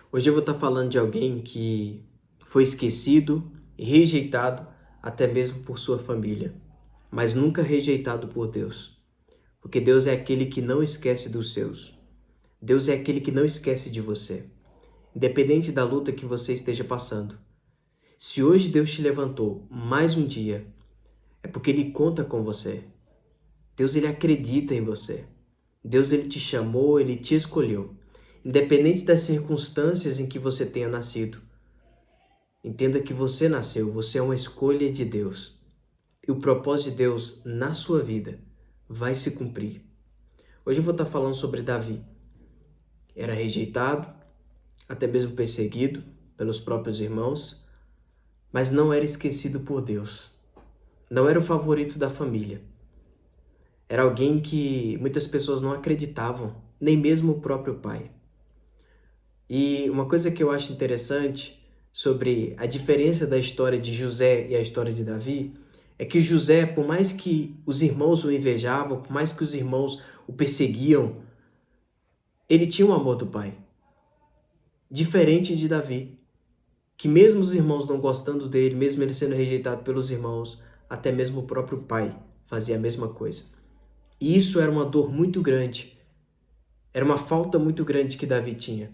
Hoje eu vou estar falando de alguém que foi esquecido e rejeitado até mesmo por sua família, mas nunca rejeitado por Deus, porque Deus é aquele que não esquece dos seus. Deus é aquele que não esquece de você, independente da luta que você esteja passando. Se hoje Deus te levantou mais um dia, é porque Ele conta com você. Deus, Ele acredita em você. Deus, Ele te chamou, Ele te escolheu. Independente das circunstâncias em que você tenha nascido, entenda que você nasceu, você é uma escolha de Deus. E o propósito de Deus na sua vida vai se cumprir. Hoje eu vou estar falando sobre Davi. Era rejeitado, até mesmo perseguido pelos próprios irmãos, mas não era esquecido por Deus. Não era o favorito da família. Era alguém que muitas pessoas não acreditavam, nem mesmo o próprio pai. E uma coisa que eu acho interessante sobre a diferença da história de José e a história de Davi é que José, por mais que os irmãos o invejavam, por mais que os irmãos o perseguiam, ele tinha o amor do pai. Diferente de Davi, que mesmo os irmãos não gostando dele, mesmo ele sendo rejeitado pelos irmãos, até mesmo o próprio pai fazia a mesma coisa. E isso era uma dor muito grande, era uma falta muito grande que Davi tinha.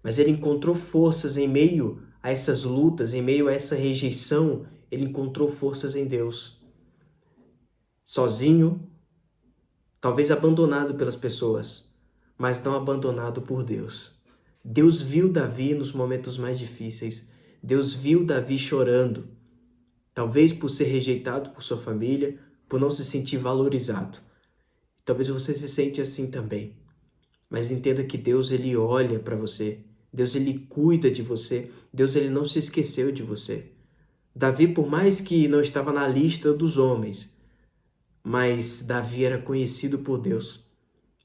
Mas ele encontrou forças em meio a essas lutas, em meio a essa rejeição, ele encontrou forças em Deus. Sozinho, talvez abandonado pelas pessoas, mas não abandonado por Deus. Deus viu Davi nos momentos mais difíceis. Deus viu Davi chorando, talvez por ser rejeitado por sua família, por não se sentir valorizado. Talvez você se sente assim também. Mas entenda que Deus, ele olha para você. Deus, ele cuida de você. Deus, ele não se esqueceu de você. Davi, por mais que não estava na lista dos homens, mas Davi era conhecido por Deus.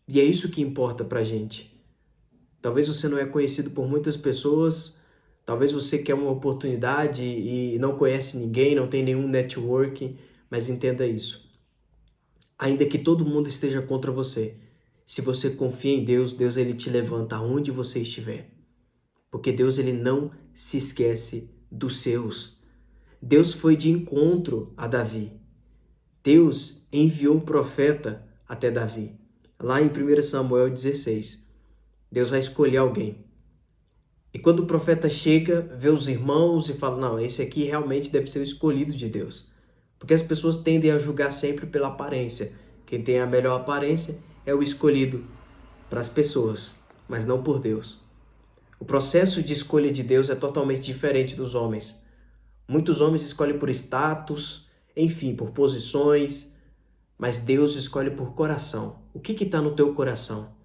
E é isso que importa pra gente. Talvez você não é conhecido por muitas pessoas, talvez você quer uma oportunidade e não conhece ninguém, não tem nenhum networking, mas entenda isso. Ainda que todo mundo esteja contra você, se você confia em Deus, Deus, ele te levanta aonde você estiver. Porque Deus, ele não se esquece dos seus. Deus foi de encontro a Davi. Deus enviou o profeta até Davi. Lá em 1 Samuel 16, Deus vai escolher alguém. E quando o profeta chega, vê os irmãos e fala, não, esse aqui realmente deve ser o escolhido de Deus. Porque as pessoas tendem a julgar sempre pela aparência. Quem tem a melhor aparência é o escolhido para as pessoas, mas não por Deus. O processo de escolha de Deus é totalmente diferente dos homens. Muitos homens escolhem por status, enfim, por posições, mas Deus escolhe por coração. O que está no teu coração?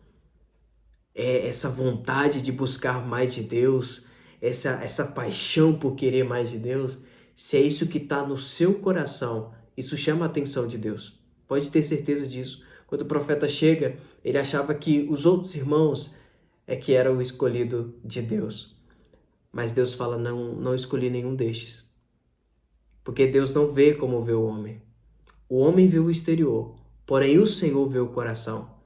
É essa vontade de buscar mais de Deus, essa paixão por querer mais de Deus? Se é isso que está no seu coração, isso chama a atenção de Deus. Pode ter certeza disso. Quando o profeta chega, ele achava que os outros irmãos é que era o escolhido de Deus. Mas Deus fala, não escolhi nenhum destes. Porque Deus não vê como vê o homem. O homem vê o exterior, porém o Senhor vê o coração.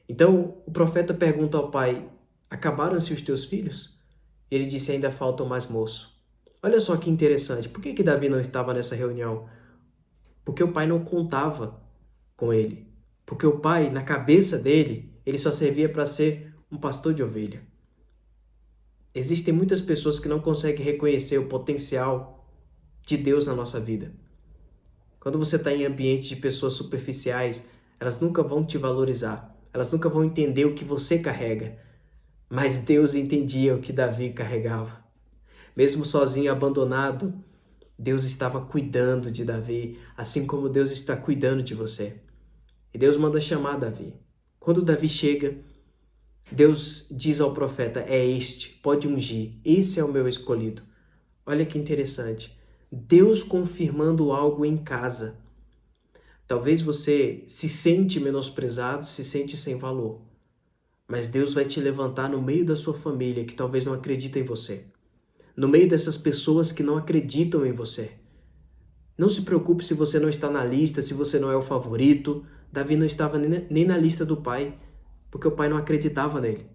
Então o profeta pergunta ao pai, acabaram-se os teus filhos? Ele disse, ainda falta o mais moço. Olha só que interessante, por que Davi não estava nessa reunião? Porque o pai não contava com ele. Porque o pai, na cabeça dele, ele só servia para ser um pastor de ovelha. Existem muitas pessoas que não conseguem reconhecer o potencial de Deus na nossa vida. Quando você está em ambiente de pessoas superficiais, elas nunca vão te valorizar. Elas nunca vão entender o que você carrega. Mas Deus entendia o que Davi carregava. Mesmo sozinho, abandonado, Deus estava cuidando de Davi, assim como Deus está cuidando de você. E Deus manda chamar Davi. Quando Davi chega, Deus diz ao profeta, é este, pode ungir, esse é o meu escolhido. Olha que interessante. Deus confirmando algo em casa. Talvez você se sente menosprezado, se sente sem valor. Mas Deus vai te levantar no meio da sua família que talvez não acredita em você. No meio dessas pessoas que não acreditam em você. Não se preocupe se você não está na lista, se você não é o favorito. Davi não estava nem na lista do pai, porque o pai não acreditava nele.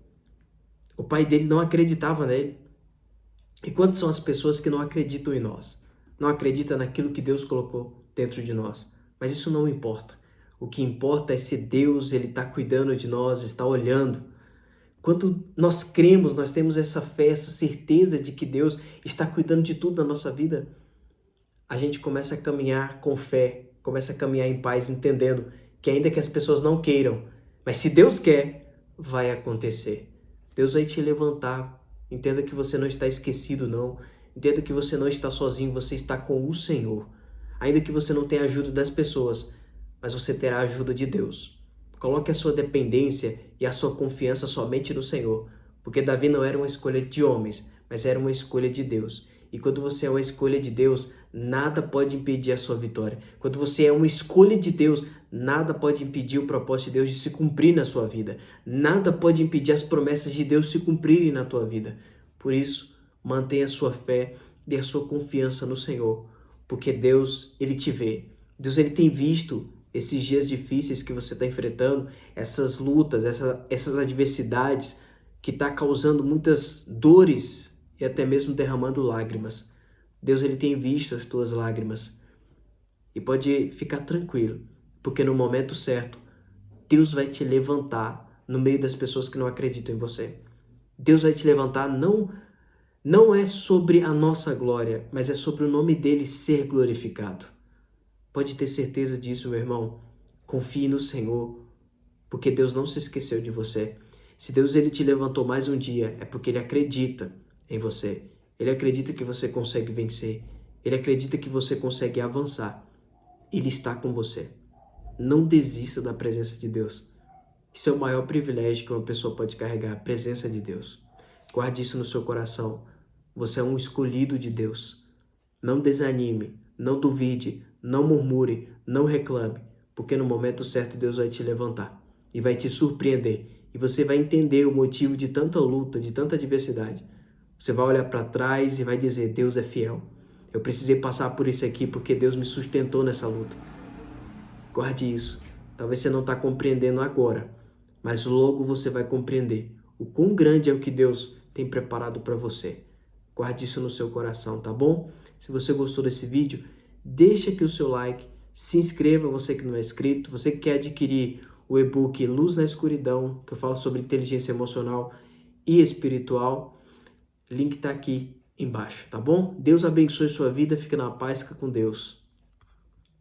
O pai dele não acreditava nele. E quantas são as pessoas que não acreditam em nós? Não acreditam naquilo que Deus colocou dentro de nós. Mas isso não importa. O que importa é se Deus ele está cuidando de nós, está olhando. Quando nós cremos, nós temos essa fé, essa certeza de que Deus está cuidando de tudo na nossa vida, a gente começa a caminhar com fé, começa a caminhar em paz, entendendo que ainda que as pessoas não queiram, mas se Deus quer, vai acontecer. Deus vai te levantar. Entenda que você não está esquecido, não. Entenda que você não está sozinho, você está com o Senhor. Ainda que você não tenha ajuda das pessoas, mas você terá a ajuda de Deus. Coloque a sua dependência e a sua confiança somente no Senhor, porque Davi não era uma escolha de homens, mas era uma escolha de Deus. E quando você é uma escolha de Deus, nada pode impedir a sua vitória. Quando você é uma escolha de Deus, nada pode impedir o propósito de Deus de se cumprir na sua vida. Nada pode impedir as promessas de Deus se cumprirem na tua vida. Por isso, mantenha a sua fé e a sua confiança no Senhor, porque Deus, Ele te vê. Deus, Ele tem visto esses dias difíceis que você está enfrentando, essas lutas, essas adversidades que está causando muitas dores e até mesmo derramando lágrimas. Deus, Ele tem visto as tuas lágrimas e pode ficar tranquilo, porque no momento certo, Deus vai te levantar no meio das pessoas que não acreditam em você. Deus vai te levantar, não é sobre a nossa glória, mas é sobre o nome dele ser glorificado. Pode ter certeza disso, meu irmão. Confie no Senhor, porque Deus não se esqueceu de você. Se Deus ele te levantou mais um dia, é porque Ele acredita em você. Ele acredita que você consegue vencer. Ele acredita que você consegue avançar. Ele está com você. Não desista da presença de Deus. Isso é o maior privilégio que uma pessoa pode carregar, a presença de Deus. Guarde isso no seu coração. Você é um escolhido de Deus. Não desanime, não duvide, não murmure, não reclame, porque no momento certo Deus vai te levantar e vai te surpreender. E você vai entender o motivo de tanta luta, de tanta adversidade. Você vai olhar para trás e vai dizer, Deus é fiel. Eu precisei passar por isso aqui porque Deus me sustentou nessa luta. Guarde isso. Talvez você não está compreendendo agora, mas logo você vai compreender o quão grande é o que Deus tem preparado para você. Guarde isso no seu coração, tá bom? Se você gostou desse vídeo, deixa aqui o seu like, se inscreva, você que não é inscrito, você que quer adquirir o e-book Luz na Escuridão, que eu falo sobre inteligência emocional e espiritual, link tá aqui embaixo, tá bom? Deus abençoe sua vida, fica na paz, fica com Deus.